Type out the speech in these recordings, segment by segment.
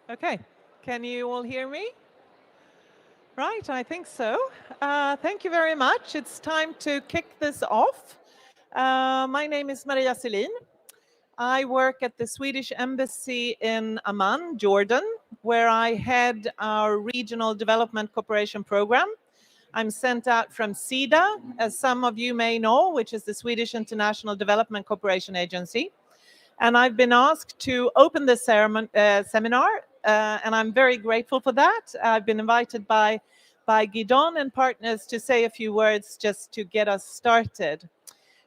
Okay, can you all hear me? Right, I think so. Thank you very much. It's time to kick this off. My name is Maria Selin. I work at the Swedish Embassy in Amman, Jordan, where I head our Regional Development Cooperation Program. I'm sent out from SIDA, as some of you may know, which is the Swedish International Development Cooperation Agency. And I've been asked to open this seminar, and I'm very grateful for that. I've been invited by Guidon and partners to say a few words just to get us started.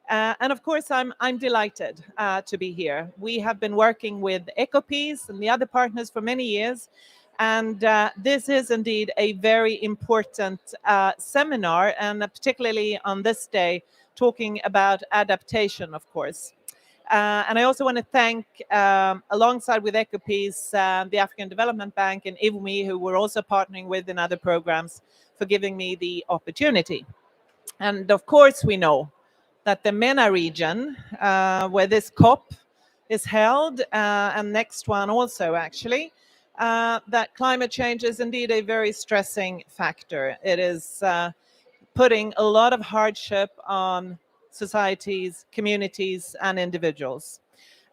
And of course, I'm delighted to be here. We have been working with EcoPeace and the other partners for many years, and this is indeed a very important seminar, and particularly on this day, talking about adaptation, of course. And I also want to thank, alongside with EcoPeace, the African Development Bank and IVMI, who we're also partnering with in other programs, for giving me the opportunity. And of course, we know that the MENA region, where this COP is held, and next one also actually, that climate change is indeed a very stressing factor. It is putting a lot of hardship on societies, communities, and individuals.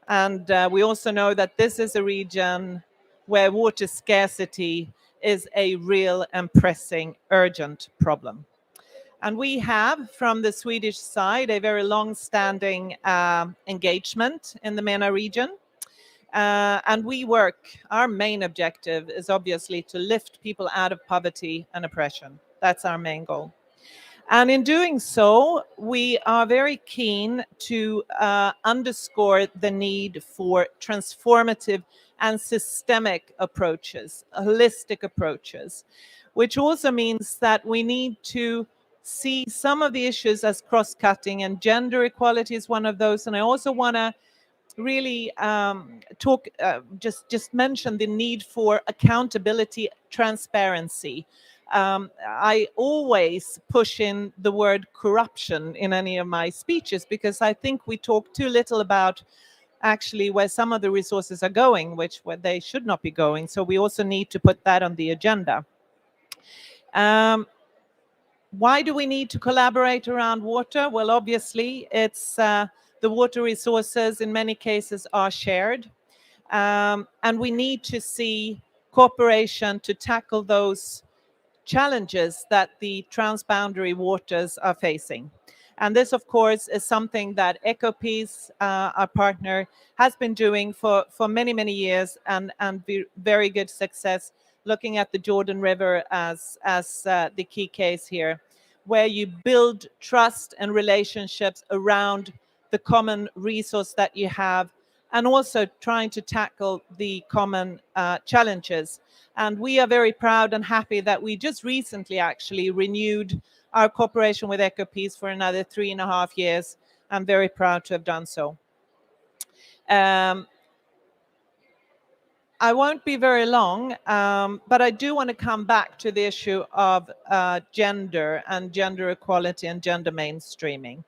And we also know that this is a region where water scarcity is a real and pressing, urgent problem. And we have, from the Swedish side, a very long-standing engagement in the MENA region. And we work, our main objective is obviously to lift people out of poverty and oppression. That's our main goal. And in doing so, we are very keen to underscore the need for transformative and systemic approaches, holistic approaches, which also means that we need to see some of the issues as cross-cutting, and gender equality is one of those. And I also want to really just mention the need for accountability, transparency. I always push in the word corruption in any of my speeches, because I think we talk too little about actually where some of the resources are going, where they should not be going. So we also need to put that on the agenda. Why do we need to collaborate around water? Well, obviously, it's the water resources in many cases are shared. And we need to see cooperation to tackle those challenges that the transboundary waters are facing. And this, of course, is something that EcoPeace, our partner, has been doing for many, many years, and very good success, looking at the Jordan River as the key case here, where you build trust and relationships around the common resource that you have, and also trying to tackle the common challenges. And we are very proud and happy that we just recently actually renewed our cooperation with EcoPeace for another 3.5 years. I'm very proud to have done so. I won't be very long, but I do want to come back to the issue of gender and gender equality and gender mainstreaming.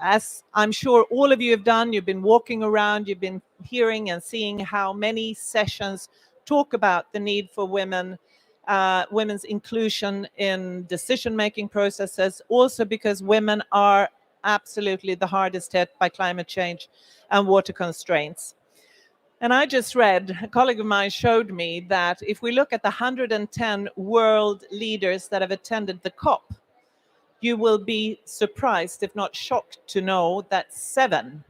As I'm sure all of you have done, you've been walking around, you've been hearing and seeing how many sessions talk about the need for women's inclusion in decision-making processes, also because women are absolutely the hardest hit by climate change and water constraints. And I just read, a colleague of mine showed me that if we look at the 110 world leaders that have attended the COP, you will be surprised, if not shocked, to know that 7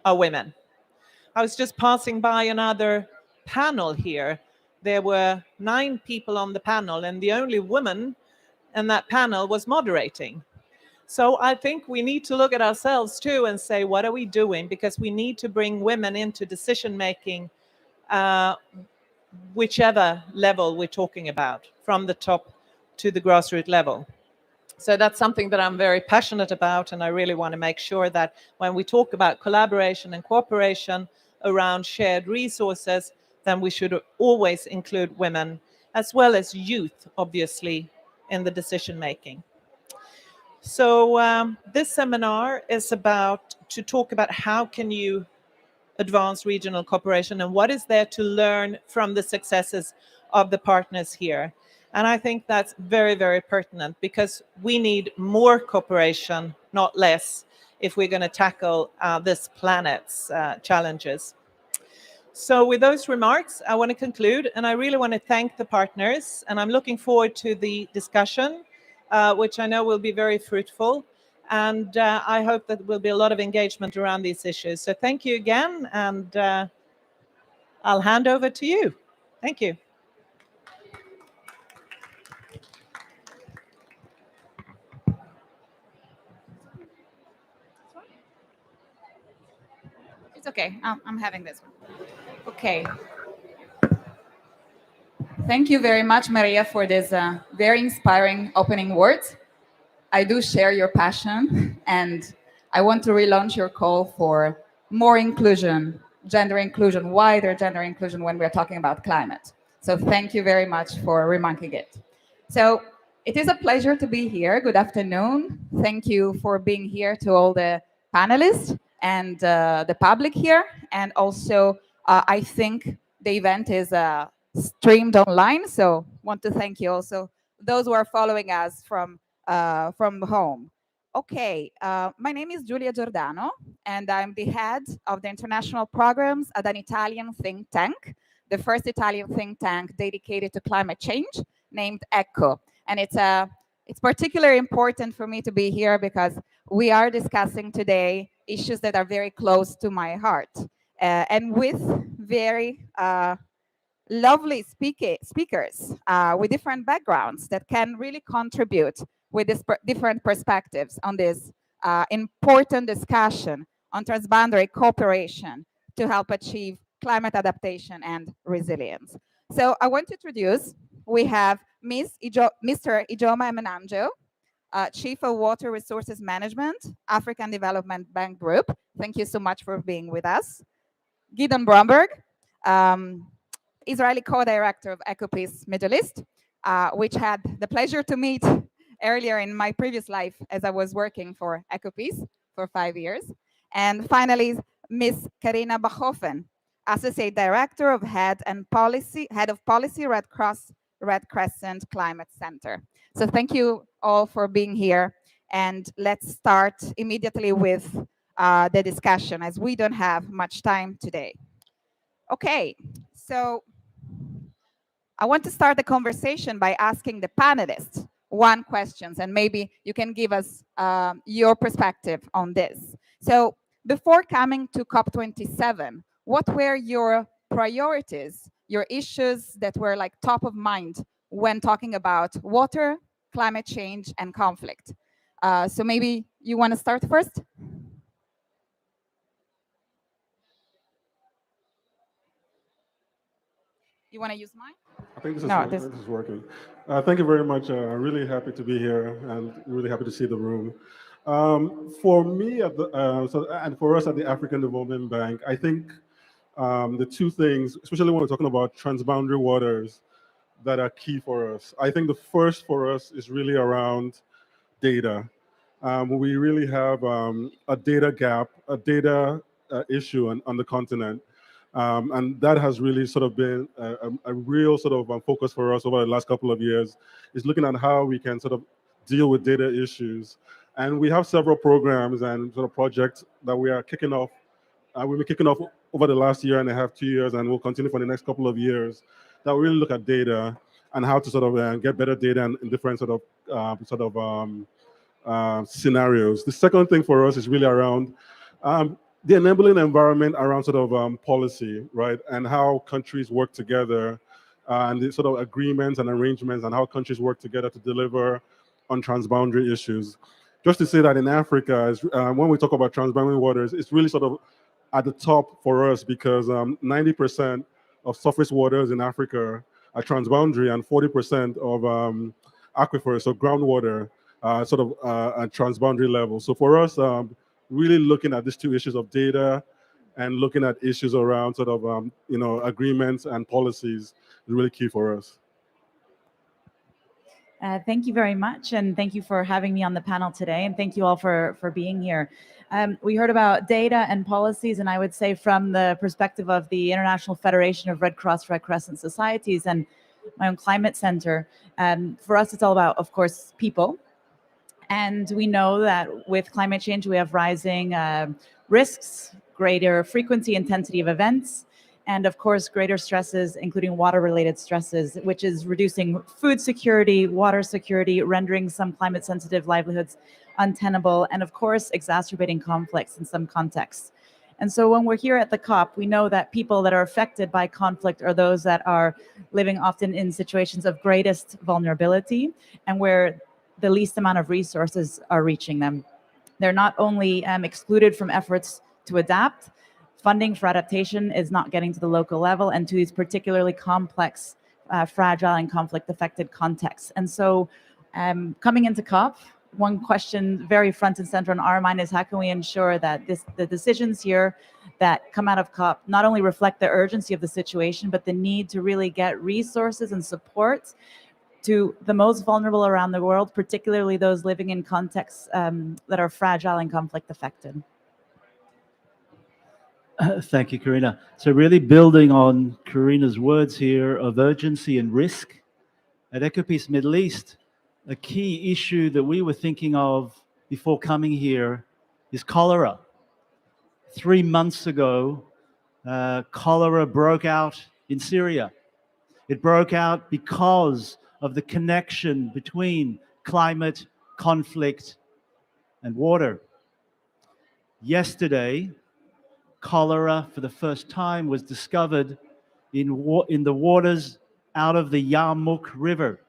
are women. I was just passing by another panel here. There were 9 people on the panel, and the only woman in that panel was moderating. So I think we need to look at ourselves too and say, what are we doing? Because we need to bring women into decision making, whichever level we're talking about, from the top to the grassroots level. So that's something that I'm very passionate about, and I really want to make sure that when we talk about collaboration and cooperation around shared resources, then we should always include women as well as youth, obviously, in the decision making. So this seminar is to talk about how can you advance regional cooperation and what is there to learn from the successes of the partners here. And I think that's very, very pertinent because we need more cooperation, not less, if we're going to tackle this planet's challenges. So with those remarks, I want to conclude, and I really want to thank the partners, and I'm looking forward to the discussion, which I know will be very fruitful, and I hope that there will be a lot of engagement around these issues. So thank you again, and I'll hand over to you. Thank you. It's okay. I'm having this one. Okay. Thank you very much, Maria, for this very inspiring opening words. I do share your passion, and I want to relaunch your call for more inclusion, wider gender inclusion when we're talking about climate. So thank you very much for remarking it. So it is a pleasure to be here. Good afternoon. Thank you for being here to all the panelists and the public here. And also, I think the event is streamed online. So want to thank you also those who are following us from home. Okay, my name is Giulia Giordano, and I'm the head of the international programs at an Italian think tank, the first Italian think tank dedicated to climate change, named ECHO. And it's particularly important for me to be here because we are discussing today issues that are very close to my heart, and with very lovely speakers with different backgrounds that can really contribute with different perspectives on this important discussion on transboundary cooperation to help achieve climate adaptation and resilience. So I want to introduce, we have Mr. Ijoma Emenanjo, Chief of Water Resources Management, African Development Bank Group. Thank you so much for being with us. Gideon Bromberg, Israeli co-director of EcoPeace Middle East, which had the pleasure to meet earlier in my previous life as I was working for EcoPeace for 5 years. And finally, Ms. Karina Bachhofen, Associate Director of Head of Policy, Red Cross Red Crescent Climate Center. So thank you all for being here. And let's start immediately with the discussion as we don't have much time today. Okay, so I want to start the conversation by asking the panelists one question, and maybe you can give us your perspective on this. So before coming to COP27, what were your priorities, your issues that were like top of mind when talking about water, climate change, and conflict? So maybe you want to start first? You want to use mine? I think this is working. Thank you very much. Really happy to be here and really happy to see the room. For me, and for us at the African Development Bank, I think the two things, especially when we're talking about transboundary waters, that are key for us. I think the first for us is really around data. We really have a data gap, a data issue on the continent. And that has really sort of been a real sort of focus for us over the last couple of years, is looking at how we can sort of deal with data issues. And we have several programs and sort of projects that we are kicking off. We've been kicking off over the last year and a half, 2 years, and we'll continue for the next couple of years, that we really look at data and how to sort of get better data in different sort of scenarios. The second thing for us is really around the enabling environment around sort of policy, right? And how countries work together and the sort of agreements and arrangements and how countries work together to deliver on transboundary issues. Just to say that in Africa, when we talk about transboundary waters, it's really sort of at the top for us because 90% of surface waters in Africa are transboundary and 40% of aquifers, so groundwater, sort of at transboundary level. So for us, really looking at these two issues of data and looking at issues around sort of agreements and policies is really key for us. Thank you very much, and thank you for having me on the panel today, and thank you all for being here. We heard about data and policies, and I would say from the perspective of the International Federation of Red Cross Red Crescent Societies and my own climate center, for us it's all about, of course, people. And we know that with climate change, we have rising risks, greater frequency, intensity of events, and of course, greater stresses, including water-related stresses, which is reducing food security, water security, rendering some climate-sensitive livelihoods untenable, and of course, exacerbating conflicts in some contexts. And so when we're here at the COP, we know that people that are affected by conflict are those that are living often in situations of greatest vulnerability and where the least amount of resources are reaching them. They're not only excluded from efforts to adapt, funding for adaptation is not getting to the local level and to these particularly complex, fragile and conflict-affected contexts. And so coming into COP, one question very front and center on our mind is how can we ensure that the decisions here that come out of COP not only reflect the urgency of the situation, but the need to really get resources and support to the most vulnerable around the world, particularly those living in contexts that are fragile and conflict affected. Thank you, Karina. So really building on Karina's words here of urgency and risk, at EcoPeace Middle East, a key issue that we were thinking of before coming here is cholera. 3 months ago, cholera broke out in Syria. It broke out because of the connection between climate, conflict, and water. Yesterday, cholera for the first time was discovered in the waters out of the Yarmouk River.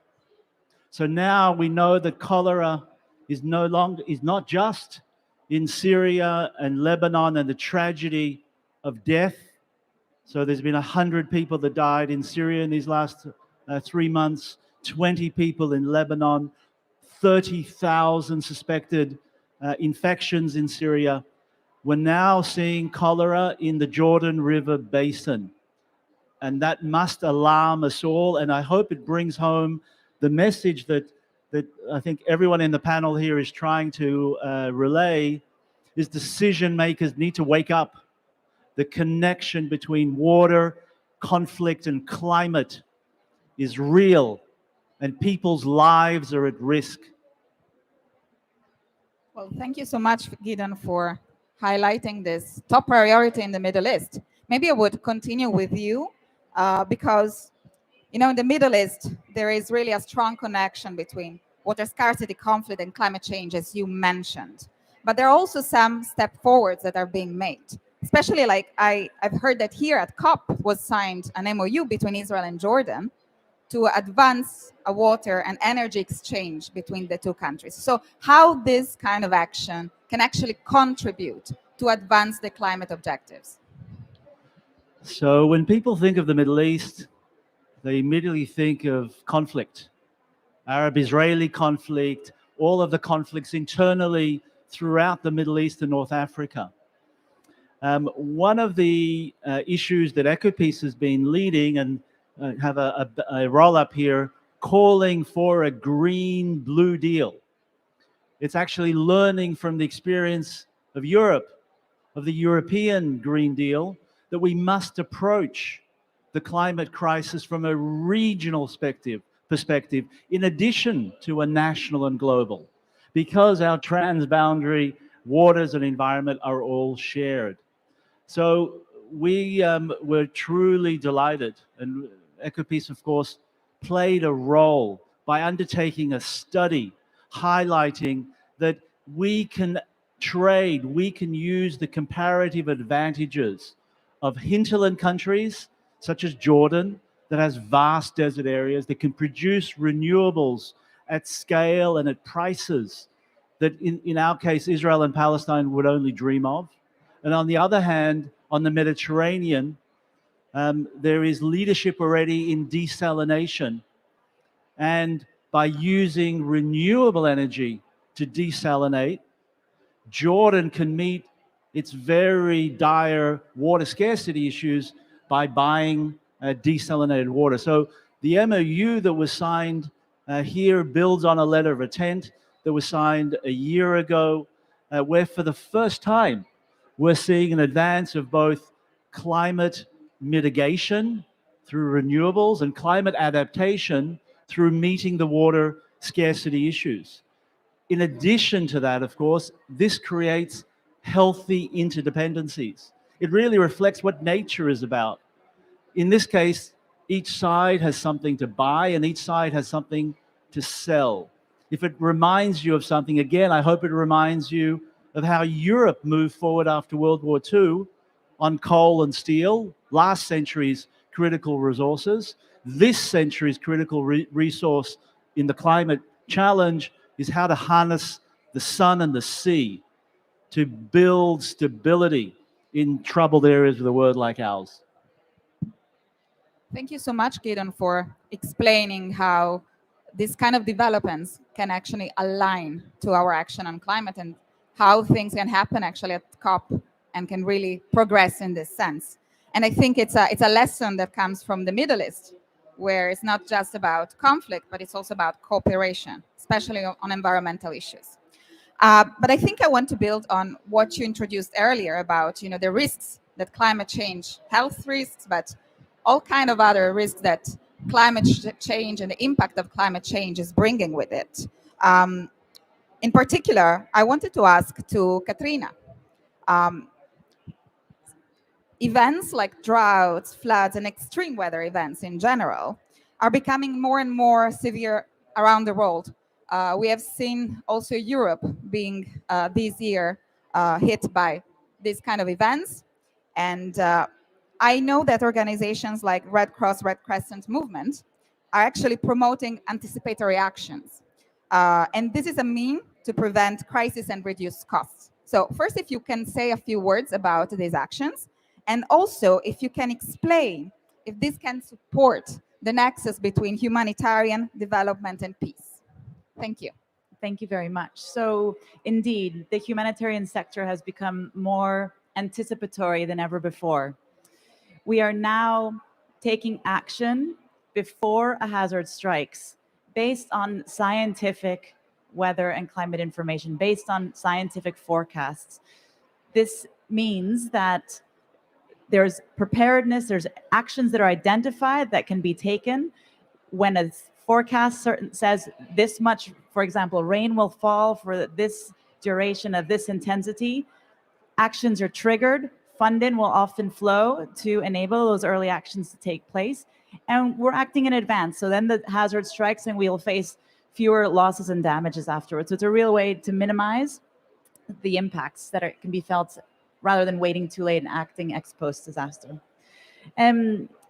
So now we know that cholera is not just in Syria and Lebanon and the tragedy of death. So there's been 100 people that died in Syria in these last 3 months, 20 people in Lebanon, 30,000 suspected infections in Syria. We're now seeing cholera in the Jordan River Basin. And that must alarm us all. And I hope it brings home the message that I think everyone in the panel here is trying to relay is decision makers need to wake up. The connection between water, conflict, and climate is real, and people's lives are at risk. Well, thank you so much, Gideon, for highlighting this top priority in the Middle East. Maybe I would continue with you because, you know, in the Middle East, there is really a strong connection between water scarcity, conflict, and climate change, as you mentioned. But there are also some step forwards that are being made. Especially like I've heard that here at COP was signed an MOU between Israel and Jordan to advance a water and energy exchange between the two countries. So how this kind of action can actually contribute to advance the climate objectives? So when people think of the Middle East, they immediately think of conflict, Arab-Israeli conflict, all of the conflicts internally throughout the Middle East and North Africa. One of the issues that EcoPeace has been leading and have a roll-up here calling for a green-blue deal. It's actually learning from the experience of Europe, of the European Green Deal, that we must approach the climate crisis from a regional perspective in addition to a national and global, because our transboundary waters and environment are all shared. So we were truly delighted, and EcoPeace, of course, played a role by undertaking a study highlighting that we can trade, we can use the comparative advantages of hinterland countries such as Jordan that has vast desert areas that can produce renewables at scale and at prices that in our case, Israel and Palestine would only dream of. And on the other hand, on the Mediterranean, there is leadership already in desalination. And by using renewable energy to desalinate, Jordan can meet its very dire water scarcity issues by buying desalinated water. So the MOU that was signed here builds on a letter of intent that was signed a year ago. where for the first time we're seeing an advance of both climate mitigation through renewables and climate adaptation through meeting the water scarcity issues. In addition to that, of course, this creates healthy interdependencies. It really reflects what nature is about. In this case, each side has something to buy and each side has something to sell. If it reminds you of something, again, I hope it reminds you of how Europe moved forward after World War II on coal and steel, last century's critical resources. This century's critical resource in the climate challenge is how to harness the sun and the sea to build stability in troubled areas of the world like ours. Thank you so much, Gideon, for explaining how these kind of developments can actually align to our action on climate and how things can happen actually at COP and can really progress in this sense. And I think it's a lesson that comes from the Middle East, where it's not just about conflict, but it's also about cooperation, especially on environmental issues. But I think I want to build on what you introduced earlier about, the risks that climate change, health risks, but all kind of other risks that climate change and the impact of climate change is bringing with it. In particular, I wanted to ask to Katrina, events like droughts, floods, and extreme weather events in general are becoming more and more severe around the world. We have seen also Europe being this year hit by these kind of events. And I know that organizations like Red Cross, Red Crescent movement are actually promoting anticipatory actions. And this is a mean to prevent crisis and reduce costs. So first, if you can say a few words about these actions, and also if you can explain if this can support the nexus between humanitarian development and peace. Thank you. Thank you very much. So indeed, the humanitarian sector has become more anticipatory than ever before. We are now taking action before a hazard strikes based on scientific weather and climate information, based on scientific forecasts. This means that there's preparedness, there's actions that are identified that can be taken when a forecast says this much, for example, rain will fall for this duration of this intensity. Actions are triggered, funding will often flow to enable those early actions to take place. And we're acting in advance. So then the hazard strikes and we'll face fewer losses and damages afterwards. So it's a real way to minimize the impacts that can be felt rather than waiting too late and acting ex post disaster.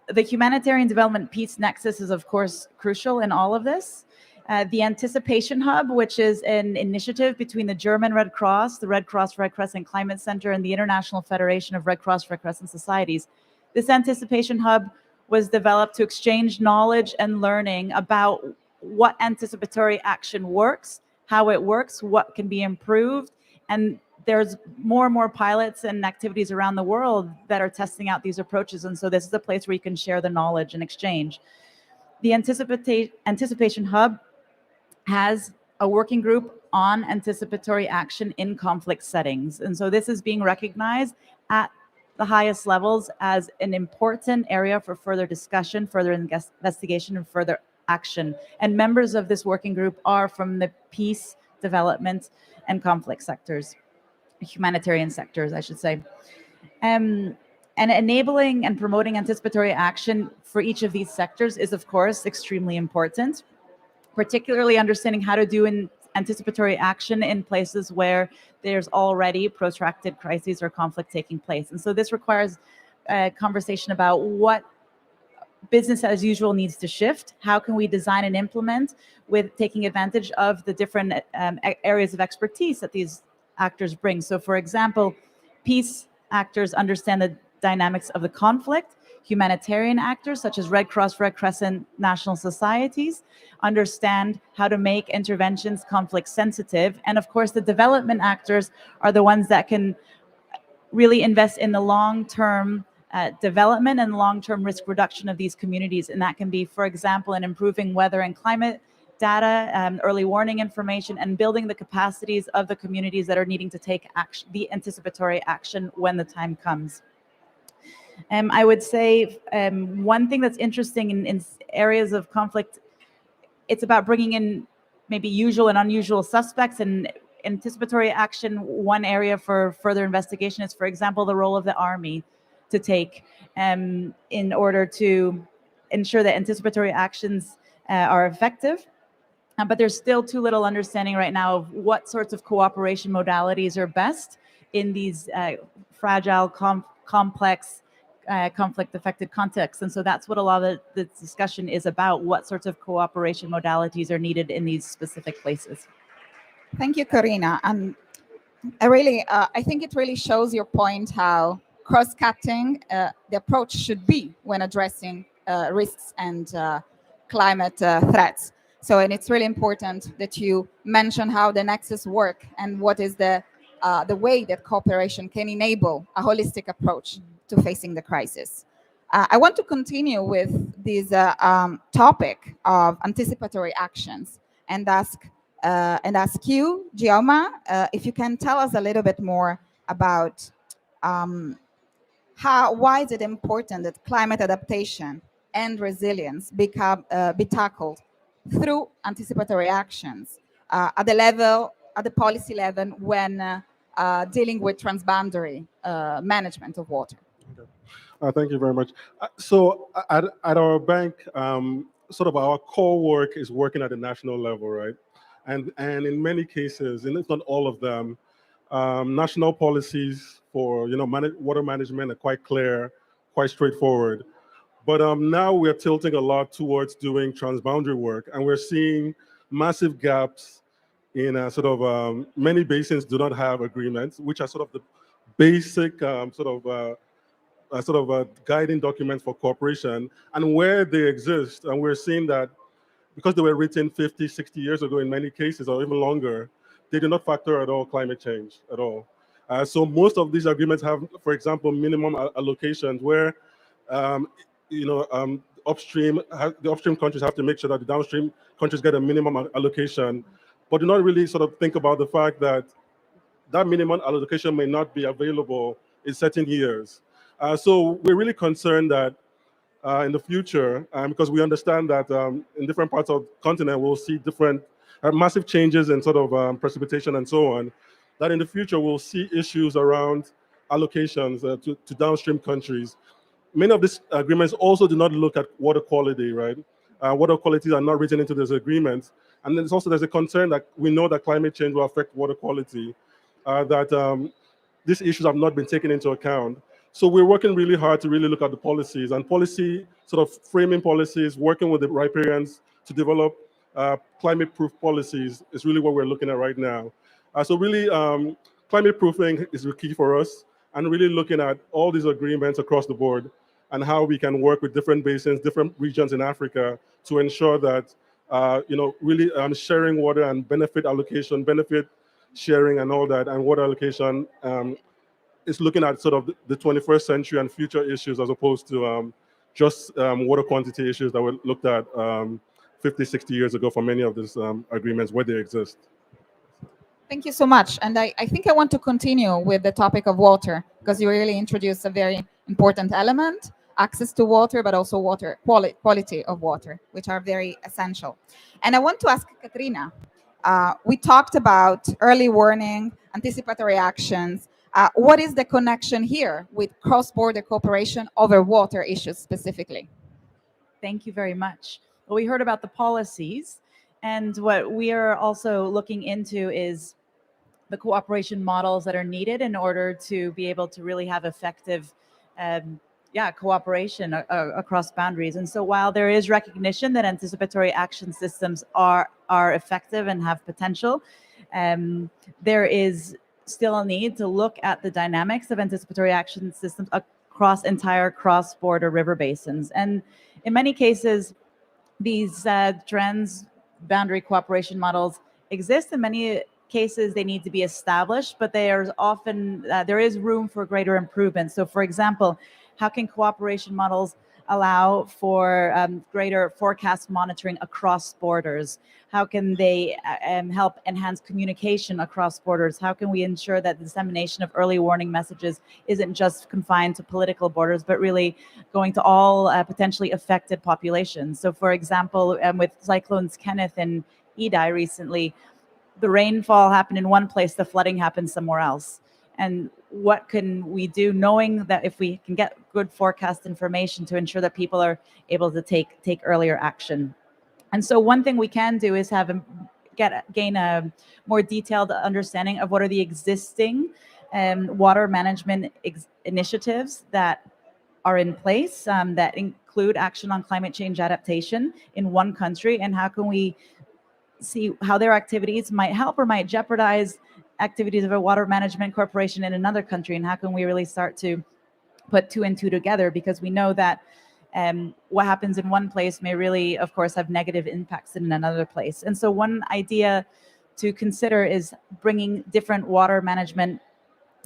The humanitarian development peace nexus is, of course, crucial in all of this. The Anticipation Hub, which is an initiative between the German Red Cross, the Red Cross Red Crescent Climate Center, and the International Federation of Red Cross Red Crescent Societies. This Anticipation Hub was developed to exchange knowledge and learning about what anticipatory action works, how it works, what can be improved, and there's more and more pilots and activities around the world that are testing out these approaches. And so this is a place where you can share the knowledge and exchange. The Anticipation Hub has a working group on anticipatory action in conflict settings. And so this is being recognized at the highest levels as an important area for further discussion, further investigation, and further action. And members of this working group are from the peace, development, and conflict sectors. Humanitarian sectors, I should say. And enabling and promoting anticipatory action for each of these sectors is, of course, extremely important, particularly understanding how to do anticipatory action in places where there's already protracted crises or conflict taking place. And so this requires a conversation about what business as usual needs to shift. How can we design and implement with taking advantage of the different areas of expertise that these actors bring? So for example, peace actors understand the dynamics of the conflict. Humanitarian actors such as Red Cross, Red Crescent, national societies understand how to make interventions conflict sensitive. And of course, the development actors are the ones that can really invest in the long-term development and long-term risk reduction of these communities. And that can be, for example, in improving weather and climate data, early warning information, and building the capacities of the communities that are needing to take action, the anticipatory action when the time comes. I would say one thing that's interesting in areas of conflict, it's about bringing in maybe usual and unusual suspects and anticipatory action. One area for further investigation is, for example, the role of the army to take in order to ensure that anticipatory actions are effective. But there's still too little understanding right now of what sorts of cooperation modalities are best in these fragile, complex, conflict-affected contexts. And so that's what a lot of the discussion is about, what sorts of cooperation modalities are needed in these specific places. Thank you, Karina. And I think it really shows your point how cross-cutting the approach should be when addressing risks and climate threats. So, and it's really important that you mention how the nexus work and what is the way that cooperation can enable a holistic approach to facing the crisis. I want to continue with this topic of anticipatory actions and ask you, Gioma, if you can tell us a little bit more about why is it important that climate adaptation and resilience be tackled through anticipatory actions at the policy level when dealing with transboundary management of water. Okay. Thank you very much. So at our bank, sort of our core work is working at the national level, right? And in many cases, and if not all of them, national policies for water management are quite clear, quite straightforward. But now we're tilting a lot towards doing transboundary work, and we're seeing massive gaps in many basins do not have agreements, which are sort of the basic guiding documents for cooperation, and where they exist. And we're seeing that because they were written 50, 60 years ago in many cases, or even longer, they do not factor at all climate change at all. So most of these agreements have, for example, minimum allocations where, the upstream countries have to make sure that the downstream countries get a minimum allocation, but do not really sort of think about the fact that that minimum allocation may not be available in certain years. So we're really concerned that in the future, because we understand that in different parts of the continent, we'll see different massive changes in sort of precipitation and so on, that in the future we'll see issues around allocations to downstream countries. Many of these agreements also do not look at water quality, right? Water qualities are not written into these agreements. And then there's a concern that we know that climate change will affect water quality, that these issues have not been taken into account. So we're working really hard to really look at the policies and sort of framing policies, working with the riparians to develop climate-proof policies is really what we're looking at right now. So really, climate proofing is the key for us, and really looking at all these agreements across the board and how we can work with different basins, different regions in Africa to ensure that, really sharing water and benefit allocation, benefit sharing and all that, and water allocation is looking at sort of the 21st century and future issues as opposed to just water quantity issues that were looked at 50, 60 years ago for many of these agreements where they exist. Thank you so much. And I think I want to continue with the topic of water, because you really introduced a very important element, access to water, but also water quality of water, which are very essential. And I want to ask Katrina, we talked about early warning, anticipatory actions. What is the connection here with cross-border cooperation over water issues specifically? Thank you very much. Well, we heard about the policies, and what we are also looking into is the cooperation models that are needed in order to be able to really have effective cooperation across boundaries. And so while there is recognition that anticipatory action systems are effective and have potential, there is still a need to look at the dynamics of anticipatory action systems across entire cross-border river basins. And in many cases, these trans-boundary cooperation models exist. In many cases, they need to be established, but there is room for greater improvement. So, for example, how can cooperation models allow for greater forecast monitoring across borders? How can they help enhance communication across borders? How can we ensure that the dissemination of early warning messages isn't just confined to political borders, but really going to all potentially affected populations? So, for example, with cyclones Kenneth and Idai recently, the rainfall happened in one place, the flooding happened somewhere else. And what can we do, knowing that if we can get good forecast information to ensure that people are able to take earlier action? And so one thing we can do is gain a more detailed understanding of what are the existing water management initiatives that are in place that include action on climate change adaptation in one country, and how can we see how their activities might help or might jeopardize activities of a water management corporation in another country, and how can we really start to put two and two together, because we know that what happens in one place may really, of course, have negative impacts in another place. And so one idea to consider is bringing different water management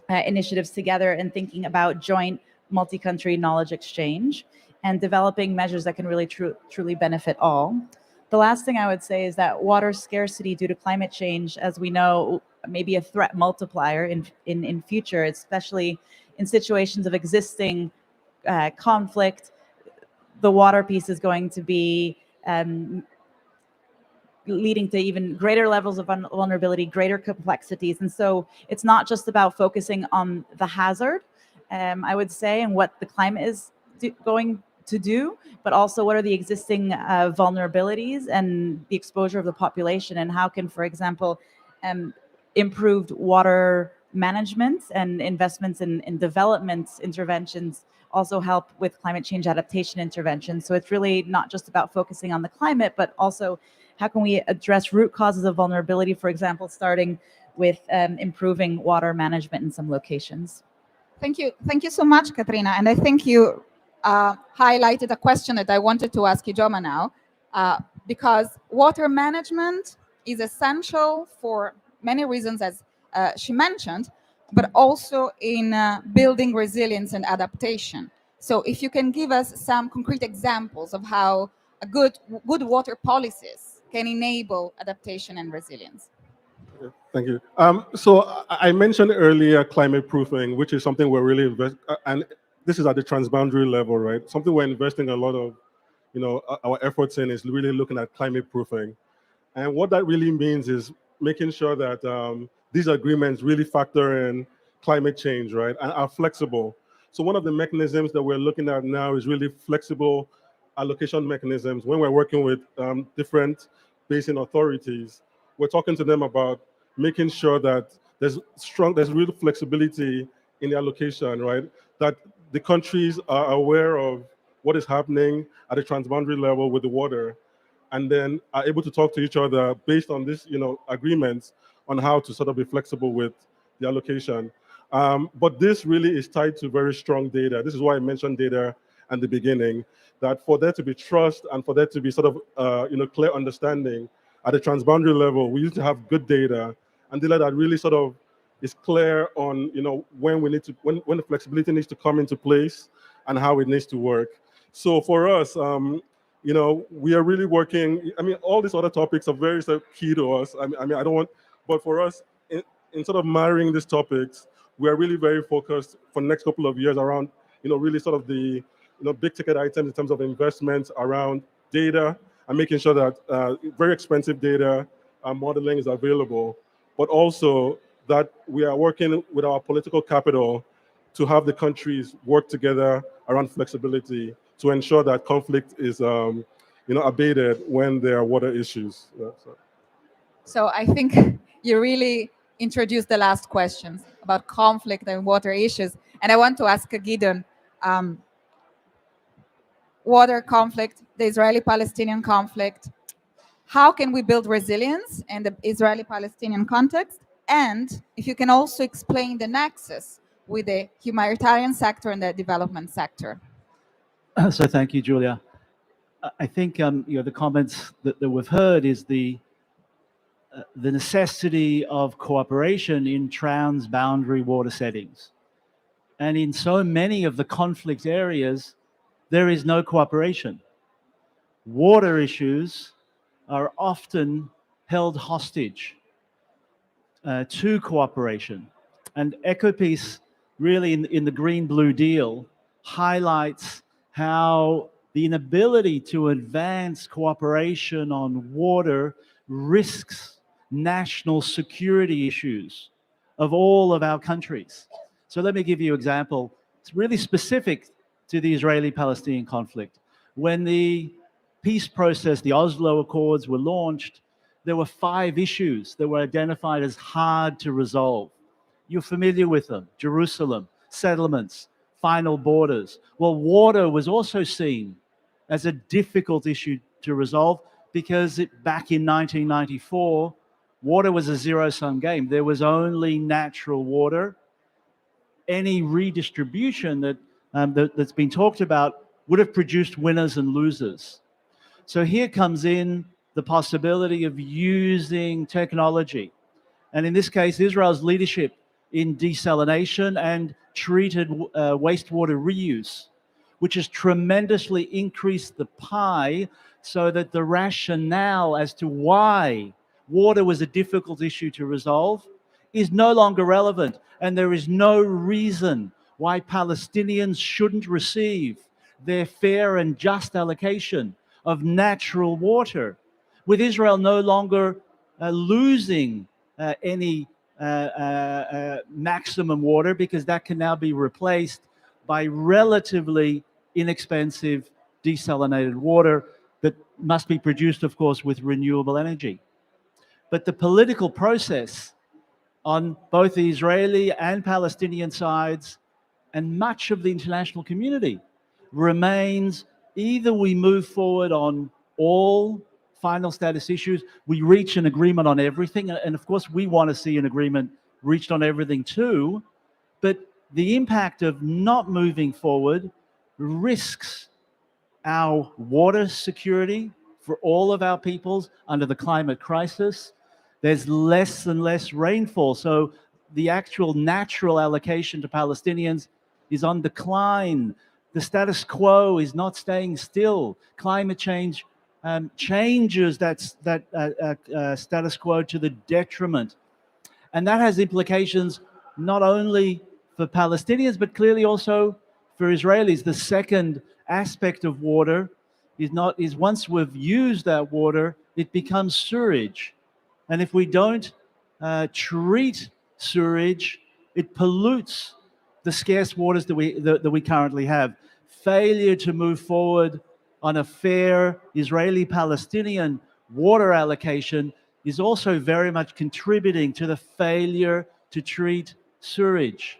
initiatives together and thinking about joint multi-country knowledge exchange and developing measures that can really truly benefit all. The last thing I would say is that water scarcity due to climate change, as we know, may be a threat multiplier in future, especially in situations of existing conflict. The water piece is going to be leading to even greater levels of vulnerability, greater complexities. And so it's not just about focusing on the hazard, I would say, and what the climate is going to do, but also what are the existing vulnerabilities and the exposure of the population, and how can, for example, improved water management and investments in development interventions also help with climate change adaptation interventions. So it's really not just about focusing on the climate, but also how can we address root causes of vulnerability, for example, starting with improving water management in some locations. Thank you so much, Katrina. And I think you highlighted a question that I wanted to ask you, Joma, now, because water management is essential for many reasons, as she mentioned, but also in building resilience and adaptation. So if you can give us some concrete examples of how a good water policies can enable adaptation and resilience. Thank you. So I mentioned earlier climate proofing, which is something we're really and this is at the transboundary level, right? Something we're investing a lot of, our efforts in is really looking at climate proofing. And what that really means is making sure that these agreements really factor in climate change, right, and are flexible. So one of the mechanisms that we're looking at now is really flexible allocation mechanisms. When we're working with different basin authorities, we're talking to them about making sure that there's real flexibility in the allocation, right? That the countries are aware of what is happening at the transboundary level with the water, and then are able to talk to each other based on this, agreements on how to sort of be flexible with the allocation. But this really is tied to very strong data. This is why I mentioned data at the beginning, that for there to be trust and for there to be sort of, clear understanding at the transboundary level, we need to have good data and data that really sort of is clear on, when when the flexibility needs to come into place and how it needs to work. So for us, we are really working. I mean, all these other topics are very key to us. I mean, I don't want, but for us, in sort of marrying these topics, we are really very focused for the next couple of years around, really sort of the, big ticket items in terms of investments around data and making sure that very expensive data modeling is available, but also that we are working with our political capital to have the countries work together around flexibility to ensure that conflict is, abated when there are water issues. Yeah, so I think you really introduced the last questions about conflict and water issues. And I want to ask Gideon, water conflict, the Israeli-Palestinian conflict, how can we build resilience in the Israeli-Palestinian context? And if you can also explain the nexus with the humanitarian sector and the development sector. So thank you, Julia. I think the comments that we've heard is the necessity of cooperation in transboundary water settings. And in so many of the conflict areas, there is no cooperation. Water issues are often held hostage to cooperation. And EcoPeace, really in the Green-Blue deal, highlights how the inability to advance cooperation on water risks national security issues of all of our countries. So let me give you an example. It's really specific to the Israeli-Palestinian conflict. When the peace process, the Oslo Accords, were launched, there were 5 issues that were identified as hard to resolve. You're familiar with them: Jerusalem, settlements, final borders. Well, water was also seen as a difficult issue to resolve because back in 1994, water was a zero-sum game. There was only natural water. Any redistribution that's been talked about would have produced winners and losers. So here comes in the possibility of using technology. And in this case, Israel's leadership in desalination and treated wastewater reuse, which has tremendously increased the pie so that the rationale as to why water was a difficult issue to resolve is no longer relevant. And there is no reason why Palestinians shouldn't receive their fair and just allocation of natural water, with Israel no longer losing any maximum water, because that can now be replaced by relatively inexpensive desalinated water that must be produced, of course, with renewable energy. But the political process on both the Israeli and Palestinian sides and much of the international community remains: either we move forward on all final status issues, we reach an agreement on everything, and of course we want to see an agreement reached on everything too, but the impact of not moving forward risks our water security for all of our peoples under the climate crisis. There's less and less rainfall, so the actual natural allocation to Palestinians is on decline. The status quo is not staying still. Climate change changes that status quo to the detriment. And that has implications not only for Palestinians, but clearly also for Israelis. The second aspect of water is once we've used that water, it becomes sewage. And if we don't treat sewage, it pollutes the scarce waters that we currently have. Failure to move forward on a fair Israeli-Palestinian water allocation is also very much contributing to the failure to treat sewage.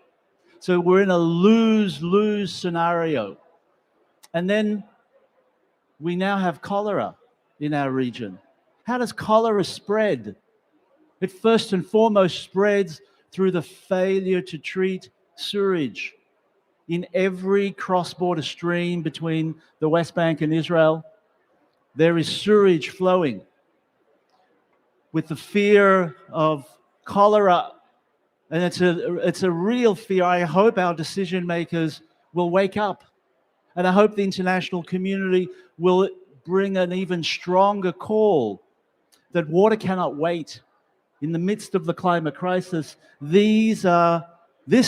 So we're in a lose-lose scenario. And then we now have cholera in our region. How does cholera spread? It first and foremost spreads through the failure to treat sewage. In every cross-border stream between the West Bank and Israel, there is sewage flowing. With the fear of cholera, and it's a real fear, I hope our decision makers will wake up. And I hope the international community will bring an even stronger call that water cannot wait. In the midst of the climate crisis, this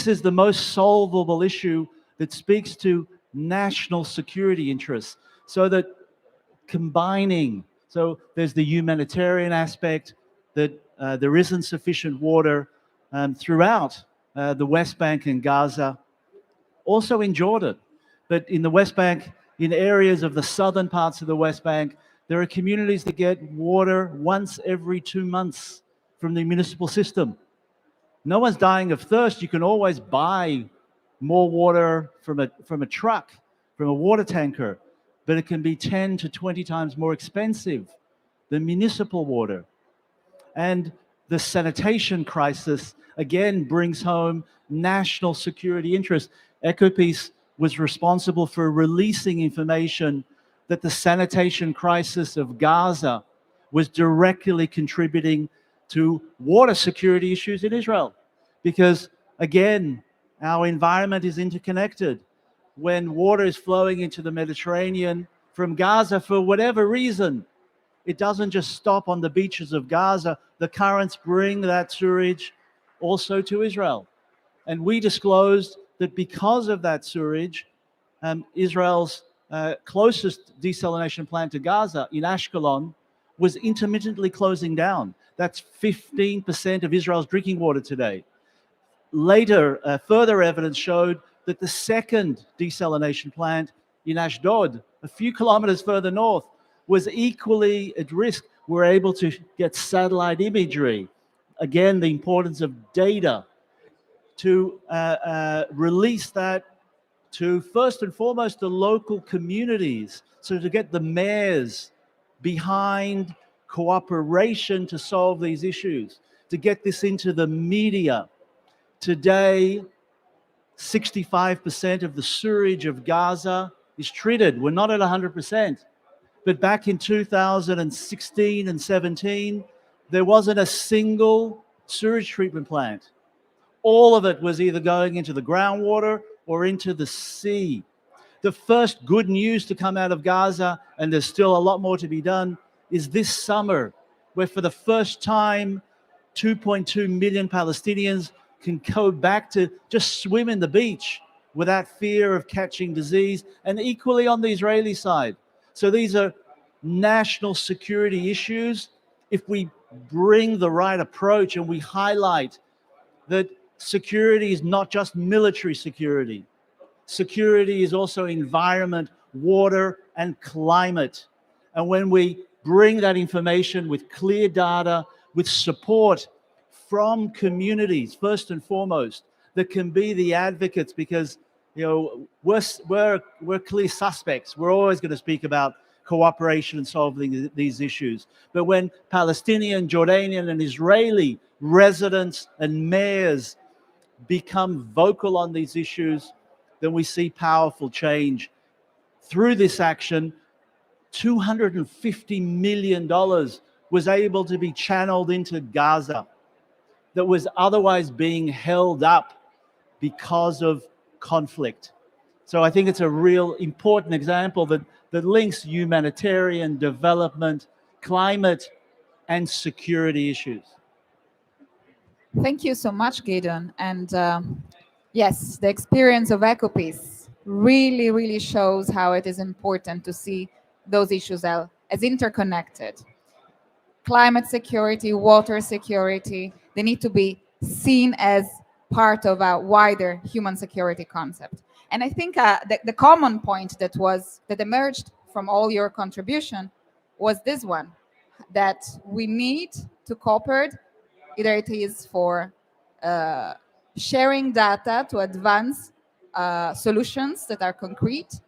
is the most solvable issue that speaks to national security interests, so that combining, so there's the humanitarian aspect, that there isn't sufficient water throughout the West Bank and Gaza, also in Jordan. But in the West Bank, in areas of the southern parts of the West Bank, there are communities that get water once every 2 months from the municipal system. No one's dying of thirst. You can always buy more water from a truck, from a water tanker, but it can be 10 to 20 times more expensive than municipal water. And the sanitation crisis, again, brings home national security interests. EcoPeace was responsible for releasing information that the sanitation crisis of Gaza was directly contributing to water security issues in Israel. Because, again, our environment is interconnected. when water is flowing into the Mediterranean from Gaza for whatever reason, it doesn't just stop on the beaches of Gaza. The currents bring that sewage also to Israel. And we disclosed that because of that sewage, Israel's closest desalination plant to Gaza in Ashkelon was intermittently closing down. That's 15% of Israel's drinking water today. Later, further evidence showed that the second desalination plant in Ashdod, a few kilometers further north, was equally at risk. We're able to get satellite imagery. Again, the importance of data to release that to first and foremost the local communities, so to get the mayors behind cooperation to solve these issues, to get this into the media. Today, 65% of the sewage of Gaza is treated. We're not at 100%. But back in 2016 and 17, there wasn't a single sewage treatment plant. All of it was either going into the groundwater or into the sea. The first good news to come out of Gaza, and there's still a lot more to be done, is this summer, where for the first time, 2.2 million Palestinians can go back to just swim in the beach without fear of catching disease, and equally on the Israeli side. So these are national security issues. If we bring the right approach and we highlight that security is not just military security. Security is also environment, water, and climate. And when we bring that information with clear data, with support from communities, first and foremost, that can be the advocates, because we're clear suspects. We're always going to speak about cooperation and solving these issues. But when Palestinian, Jordanian, and Israeli residents and mayors become vocal on these issues, then we see powerful change. Through this action, $250 million was able to be channeled into Gaza that was otherwise being held up because of conflict. So I think it's a real important example that links humanitarian development, climate, and security issues. Thank you so much, Gideon. And yes, the experience of EcoPeace really, really shows how it is important to see those issues as interconnected. Climate security, water security, they need to be seen as part of a wider human security concept. And I think the common point that emerged from all your contribution was this one, that we need to cooperate. Either it is for sharing data to advance solutions that are concrete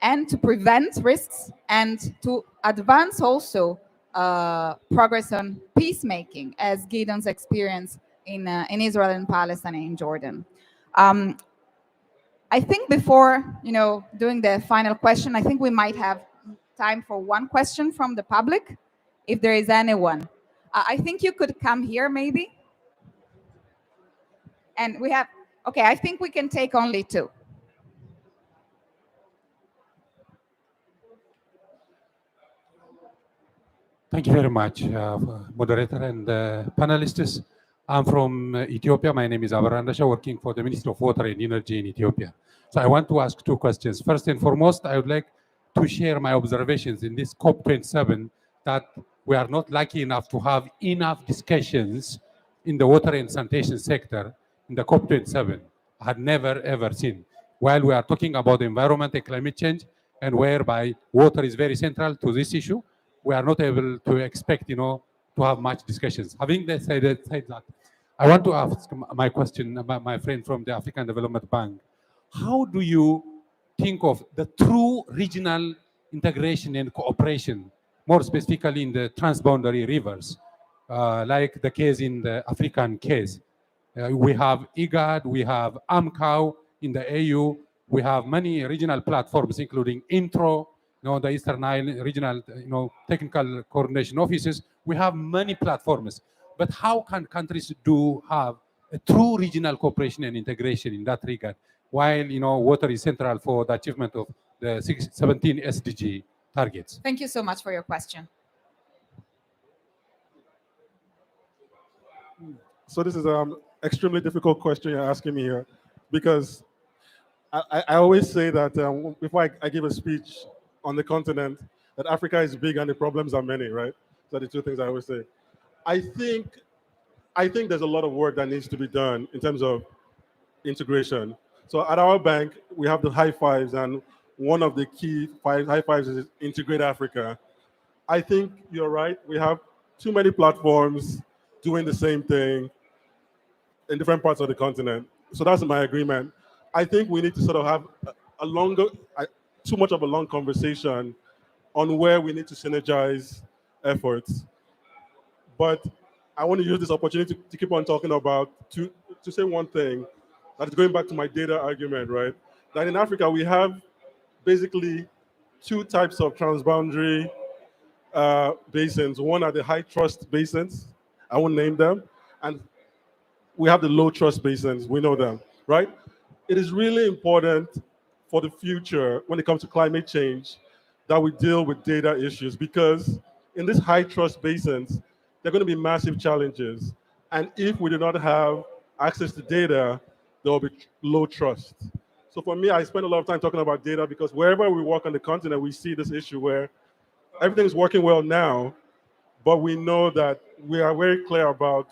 and to prevent risks, and to advance also progress on peacemaking, as Gideon's experience in Israel and Palestine and in Jordan. I think before doing the final question, I think we might have time for one question from the public, if there is anyone. I think you could come here maybe. And we have, okay, I think we can take only two. Thank you very much, moderator and panelists. I'm from Ethiopia. My name is Abarandasha, working for the Ministry of Water and Energy in Ethiopia. So I want to ask two questions. First and foremost, I would like to share my observations in this COP27 that we are not lucky enough to have enough discussions in the water and sanitation sector in the COP27. I had never, ever seen. While we are talking about environment and climate change, and whereby water is very central to this issue, we are not able to expect, to have much discussions. Having said that, I want to ask my question about my friend from the African Development Bank. How do you think of the true regional integration and cooperation, more specifically in the transboundary rivers, like the case in the African case? We have IGAD, we have AMCAO in the AU, we have many regional platforms, including INTRO, the Eastern Nile Regional, Technical Coordination Offices. We have many platforms, but how can countries have a true regional cooperation and integration in that regard? while water is central for the achievement of the 17 SDG targets? Thank you so much for your question. So this is an extremely difficult question you're asking me here, because I always say that before I give a speech on the continent, that Africa is big and the problems are many, right? So the two things I always say. I think there's a lot of work that needs to be done in terms of integration. So at our bank, we have the high fives, and one of the key high fives is Integrate Africa. I think you're right. We have too many platforms doing the same thing in different parts of the continent. So that's my agreement. I think we need to sort of have a longer, too much of a long conversation on where we need to synergize efforts. But I want to use this opportunity to keep on talking about, to say one thing, that is going back to my data argument, right? That in Africa, we have basically two types of transboundary basins. One are the high trust basins, I won't name them, and we have the low trust basins, we know them, right? It is really important for the future when it comes to climate change that we deal with data issues, because in these high trust basins, there are going to be massive challenges. And if we do not have access to data, there will be low trust. So for me, I spend a lot of time talking about data because wherever we walk on the continent, we see this issue where everything's working well now, but we know that we are very clear about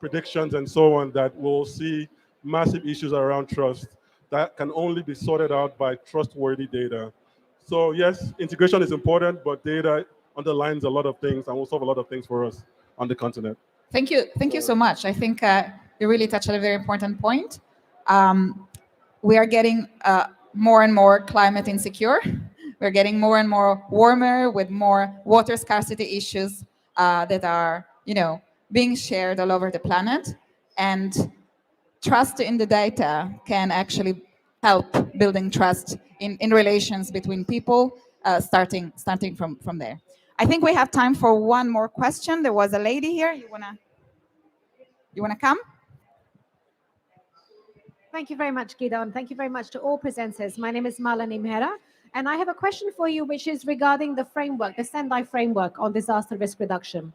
predictions and so on that we'll see massive issues around trust that can only be sorted out by trustworthy data. So yes, integration is important, but data underlines a lot of things and will solve a lot of things for us on the continent. Thank you so much. I think you really touched on a very important point. We are getting more and more climate insecure. We're getting more and more warmer with more water scarcity issues that are, being shared all over the planet. And trust in the data can actually help building trust in relations between people, starting from there. I think we have time for one more question. There was a lady here. You wanna come? Thank you very much, Gideon. Thank you very much to all presenters. My name is Malani Mehra, and I have a question for you, which is regarding the framework, the Sendai framework on disaster risk reduction.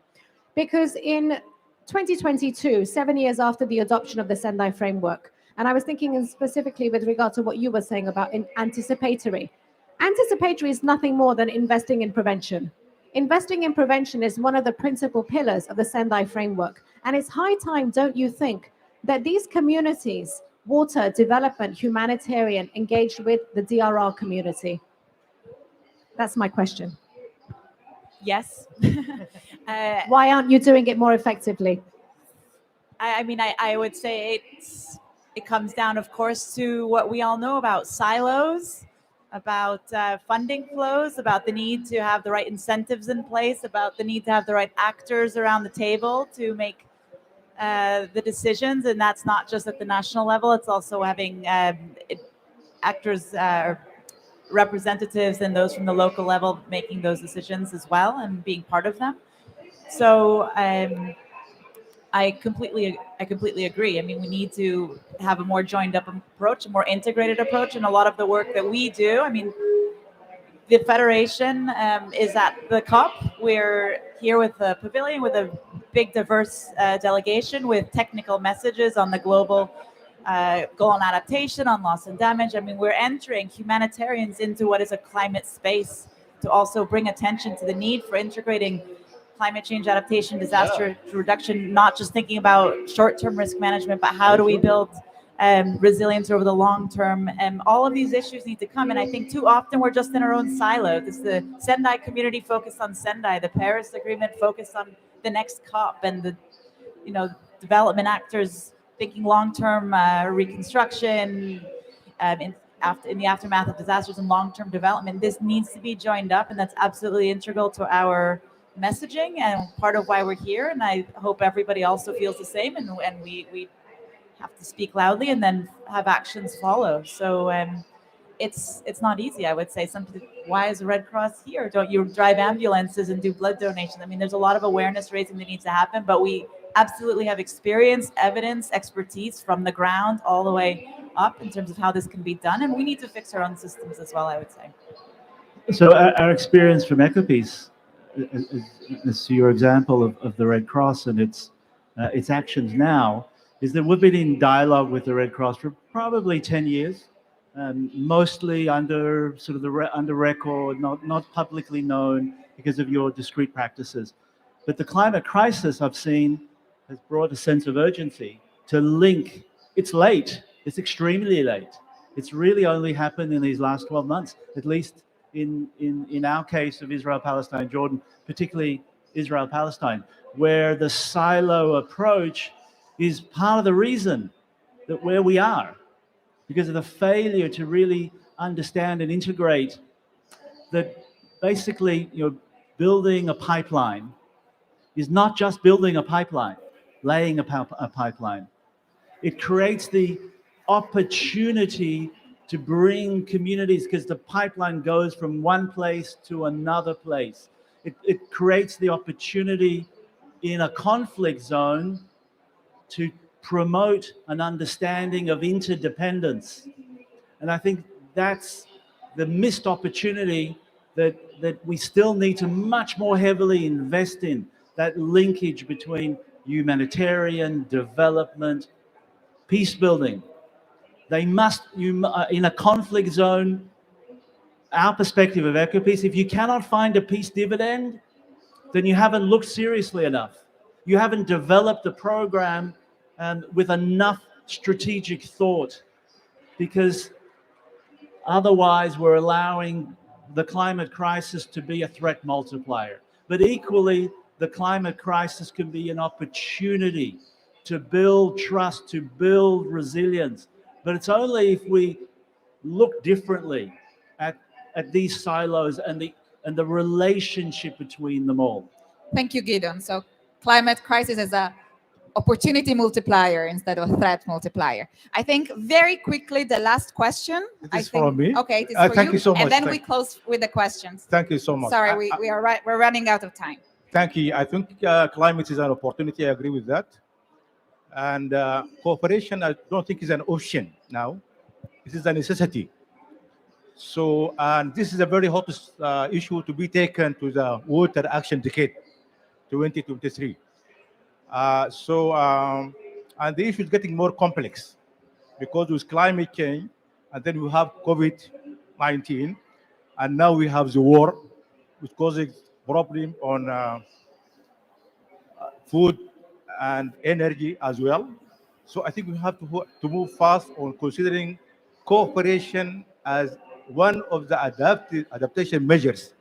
Because in 2022, 7 years after the adoption of the Sendai framework, and I was thinking specifically with regard to what you were saying about anticipatory. Anticipatory is nothing more than investing in prevention. Investing in prevention is one of the principal pillars of the Sendai framework. And it's high time, don't you think, that these communities, water, development, humanitarian, engaged with the DRR community? That's my question. Yes. Why aren't you doing it more effectively? I would say it comes down, of course, to what we all know about silos, about funding flows, about the need to have the right incentives in place, about the need to have the right actors around the table to make the decisions. And that's not just at the national level, it's also having actors, representatives and those from the local level making those decisions as well and being part of them. So I completely agree. I mean, we need to have a more joined up approach, a more integrated approach, and a lot of the work that we do. I mean, the Federation is at the COP. We're here with a pavilion with a big, diverse delegation with technical messages on the global goal on adaptation, on loss and damage. I mean, we're entering humanitarians into what is a climate space to also bring attention to the need for integrating climate change adaptation, disaster reduction, not just thinking about short-term risk management, but how do we build resilience over the long term. And all of these issues need to come. And I think too often we're just in our own silo. This is the Sendai community focused on Sendai, the Paris Agreement focused on the next COP, and the development actors thinking long-term reconstruction in the aftermath of disasters and long-term development. This needs to be joined up, and that's absolutely integral to our messaging and part of why we're here. And I hope everybody also feels the same. And we have to speak loudly and then have actions follow. So it's not easy, I would say. Why is the Red Cross here? Don't you drive ambulances and do blood donations? I mean, there's a lot of awareness raising that needs to happen, but we absolutely have experience, evidence, expertise from the ground all the way up in terms of how this can be done, and we need to fix our own systems as well, I would say. So our experience from EcoPeace, as to your example of the Red Cross and its actions now, is that we've been in dialogue with the Red Cross for probably 10 years, mostly under sort of under record, not publicly known because of your discrete practices. But the climate crisis I've seen has brought a sense of urgency to link. It's late. It's extremely late. It's really only happened in these last 12 months, at least in our case of Israel, Palestine, Jordan, particularly Israel, Palestine, where the silo approach is part of the reason that where we are, because of the failure to really understand and integrate that basically, building a pipeline is not just building a pipeline, laying a pipeline. It creates the opportunity to bring communities, because the pipeline goes from one place to another place. It creates the opportunity in a conflict zone to promote an understanding of interdependence. And I think that's the missed opportunity that we still need to much more heavily invest in, that linkage between humanitarian development, peace building. They must, in a conflict zone, our perspective of EcoPeace, if you cannot find a peace dividend, then you haven't looked seriously enough. You haven't developed a program with enough strategic thought, because otherwise we're allowing the climate crisis to be a threat multiplier. But equally, the climate crisis can be an opportunity to build trust, to build resilience. But it's only if we look differently at these silos and the relationship between them all. Thank you, Gideon. So climate crisis is a opportunity multiplier instead of threat multiplier. I think very quickly, the last question. It is for me. Okay, it is for Thank you so And much. then we close with the questions. Thank you so much. Sorry, we're running out of time. Thank you. I think climate is an opportunity. I agree with that. And cooperation, I don't think is an option now. This is a necessity. So, and this is a very hot issue to be taken to the Water Action Decade 2023. And the issue is getting more complex because with climate change, and then we have COVID-19, and now we have the war, which causes problem on food and energy as well. So I think we have to move fast on considering cooperation as one of the adaptation measures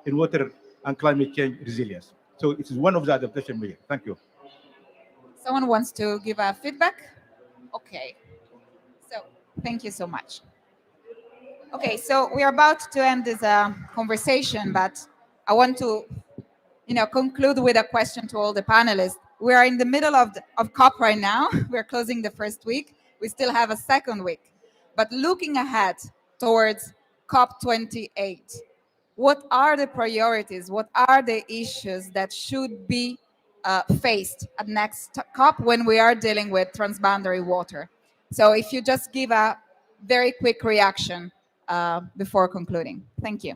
in water and climate change resilience. So it is one of the adaptation measures. Thank you. Someone wants to give a feedback? Okay. So thank you so much. Okay, so we are about to end this conversation, but I want to conclude with a question to all the panelists. We are in the middle of COP right now. We're closing the first week. We still have a second week. But looking ahead towards COP28, what are the priorities? What are the issues that should be faced at next COP when we are dealing with transboundary water? So if you just give a very quick reaction before concluding. Thank you.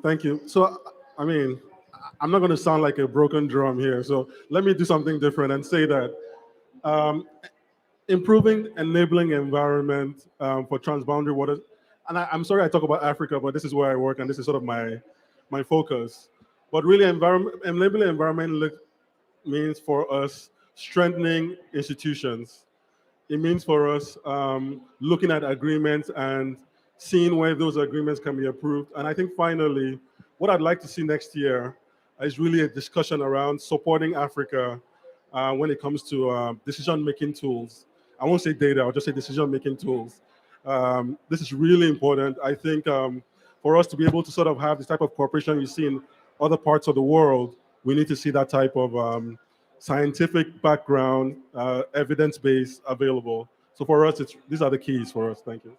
Thank you. So, I mean, I'm not going to sound like a broken drum here. So let me do something different and say that improving enabling environment for transboundary waters. And I'm sorry I talk about Africa, but this is where I work and this is sort of my focus. But really, enabling environment means for us strengthening institutions. It means for us looking at agreements and seeing where those agreements can be approved. And I think finally, what I'd like to see next year is really a discussion around supporting Africa when it comes to decision-making tools. I won't say data, I'll just say decision-making tools. This is really important. I think for us to be able to sort of have this type of cooperation you see in other parts of the world, we need to see that type of scientific background, evidence base available. So for us, these are the keys for us. Thank you.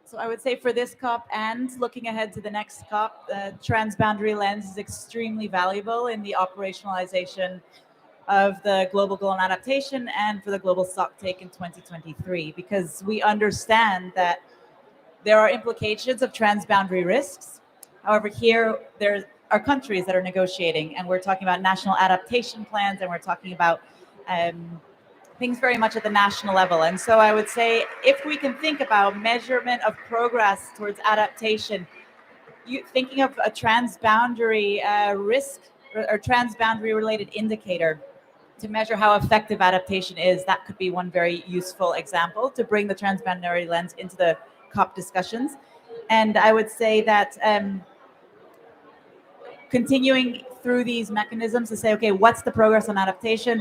So I would say for this COP and looking ahead to the next COP, the transboundary lens is extremely valuable in the operationalization of the global goal on adaptation and for the global stocktake in 2023, because we understand that there are implications of transboundary risks. However, here there are countries that are negotiating, and we're talking about national adaptation plans, and we're talking about things very much at the national level. And so I would say if we can think about measurement of progress towards adaptation, thinking of a transboundary risk or transboundary related indicator to measure how effective adaptation is, that could be one very useful example to bring the transboundary lens into the COP discussions. And I would say that continuing through these mechanisms to say, okay, what's the progress on adaptation?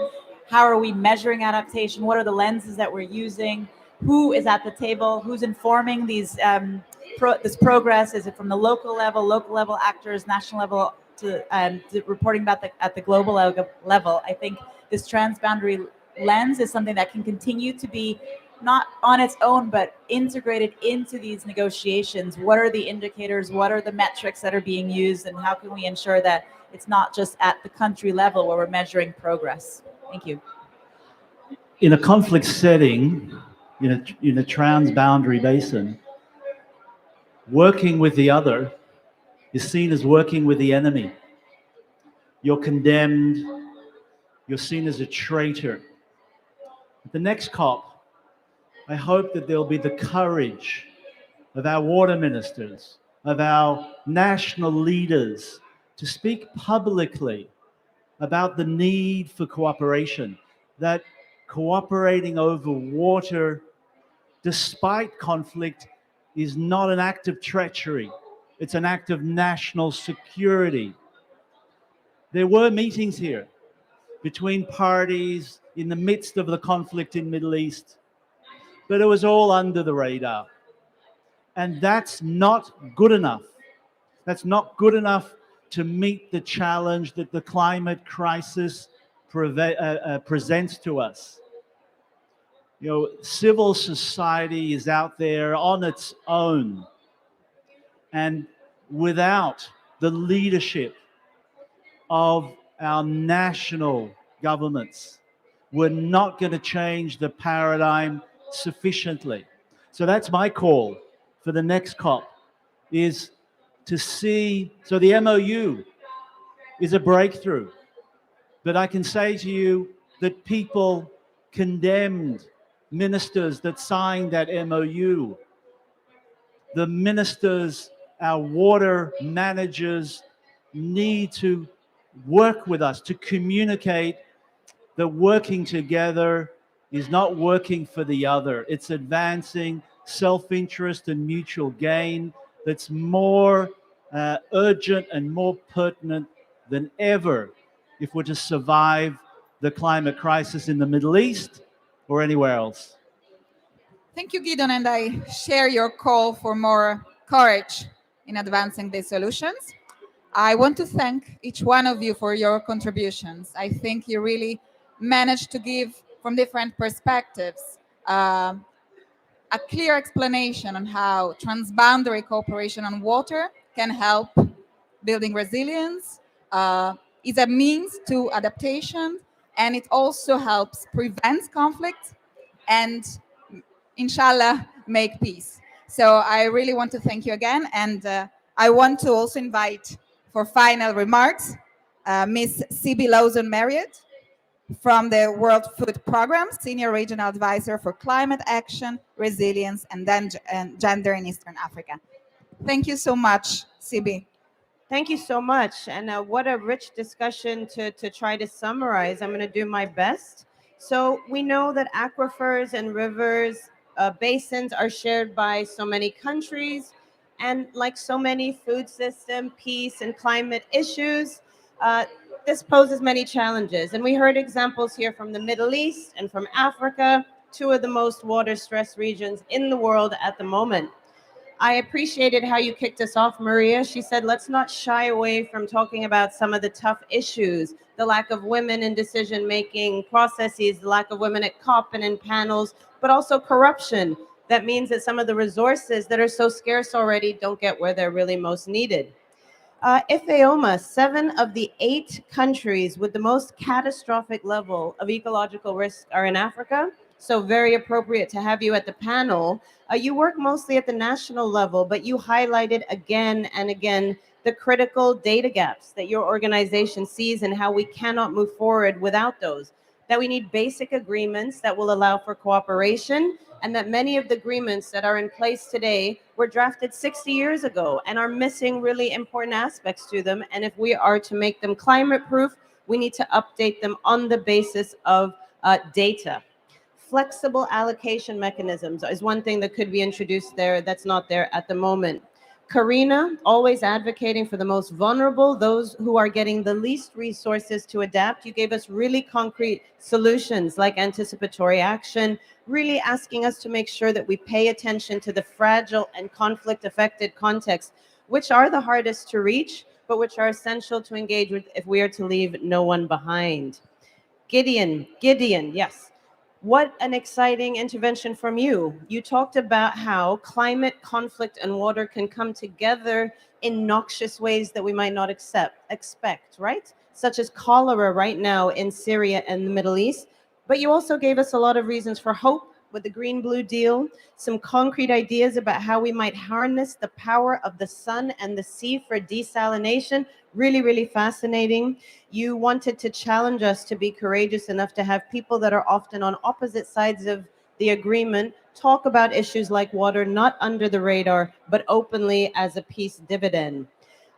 How are we measuring adaptation? What are the lenses that we're using? Who is at the table? Who's informing these this progress? Is it from the local level actors, national level, to reporting about at the global level? I think this transboundary lens is something that can continue to be not on its own, but integrated into these negotiations. What are the indicators? What are the metrics that are being used? And how can we ensure that it's not just at the country level where we're measuring progress? Thank you. In a conflict setting, in a transboundary basin, working with the other is seen as working with the enemy. You're condemned, you're seen as a traitor. At the next COP, I hope that there'll be the courage of our water ministers, of our national leaders, to speak publicly about the need for cooperation, that cooperating over water, despite conflict, is not an act of treachery. It's an act of national security. There were meetings here between parties in the midst of the conflict in the Middle East, but it was all under the radar. And that's not good enough. That's not good enough to meet the challenge that the climate crisis presents to us. You know, civil society is out there on its own, and without the leadership of our national governments, we're not going to change the paradigm sufficiently. So that's my call for the next COP, is to see, so the MOU is a breakthrough, but I can say to you that people condemned ministers that signed that MOU. The ministers, our water managers, need to work with us to communicate that working together is not working for the other. It's advancing self-interest and mutual gain that's more urgent and more pertinent than ever if we're to survive the climate crisis in the Middle East or anywhere else. Thank you, Gideon, and I share your call for more courage in advancing these solutions. I want to thank each one of you for your contributions. I think you really managed to give, from different perspectives, a clear explanation on how transboundary cooperation on water can help building resilience, is a means to adaptation, and it also helps prevent conflict and, inshallah, make peace. So I really want to thank you again, and I want to also invite for final remarks Ms. Sibi Lawson-Marriott from the World Food Programme, Senior Regional Advisor for Climate Action, Resilience, and Gender in Eastern Africa. Thank you so much, Sibi. Thank you so much. And what a rich discussion to try to summarize. I'm going to do my best. So we know that aquifers and rivers, basins are shared by so many countries. And like so many food system, peace, and climate issues, this poses many challenges. And we heard examples here from the Middle East and from Africa, two of the most water-stressed regions in the world at the moment. I appreciated how you kicked us off, Maria. She said, let's not shy away from talking about some of the tough issues, the lack of women in decision-making processes, the lack of women at COP and in panels, but also corruption. That means that some of the resources that are so scarce already don't get where they're really most needed. Ifeoma, 7 of the 8 countries with the most catastrophic level of ecological risk are in Africa. So very appropriate to have you at the panel. You work mostly at the national level, but you highlighted again and again the critical data gaps that your organization sees and how we cannot move forward without those. That we need basic agreements that will allow for cooperation, and that many of the agreements that are in place today were drafted 60 years ago and are missing really important aspects to them. And if we are to make them climate proof, we need to update them on the basis of data. Flexible allocation mechanisms is one thing that could be introduced there that's not there at the moment. Karina, always advocating for the most vulnerable, those who are getting the least resources to adapt. You gave us really concrete solutions like anticipatory action, really asking us to make sure that we pay attention to the fragile and conflict-affected contexts, which are the hardest to reach, but which are essential to engage with if we are to leave no one behind. Gideon, yes. What an exciting intervention from you. You talked about how climate, conflict, and water can come together in noxious ways that we might not expect, right? Such as cholera right now in Syria and the Middle East. But you also gave us a lot of reasons for hope with the Green Blue deal, some concrete ideas about how we might harness the power of the sun and the sea for desalination. Really, really fascinating. You wanted to challenge us to be courageous enough to have people that are often on opposite sides of the agreement talk about issues like water, not under the radar, but openly as a peace dividend.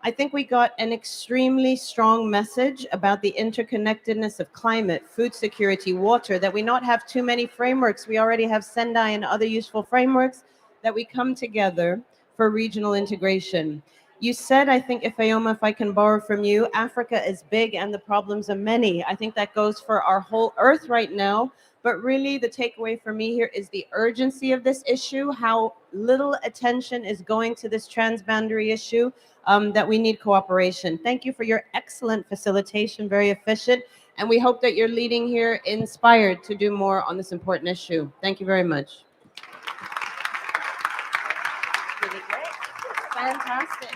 I think we got an extremely strong message about the interconnectedness of climate, food security, water, that we not have too many frameworks. We already have Sendai and other useful frameworks, that we come together for regional integration. You said, I think, Ifeoma, if I can borrow from you, Africa is big and the problems are many. I think that goes for our whole earth right now. But really, the takeaway for me here is the urgency of this issue, how little attention is going to this transboundary issue, that we need cooperation. Thank you for your excellent facilitation, very efficient. And we hope that you're leading here inspired to do more on this important issue. Thank you very much. Really great. Fantastic.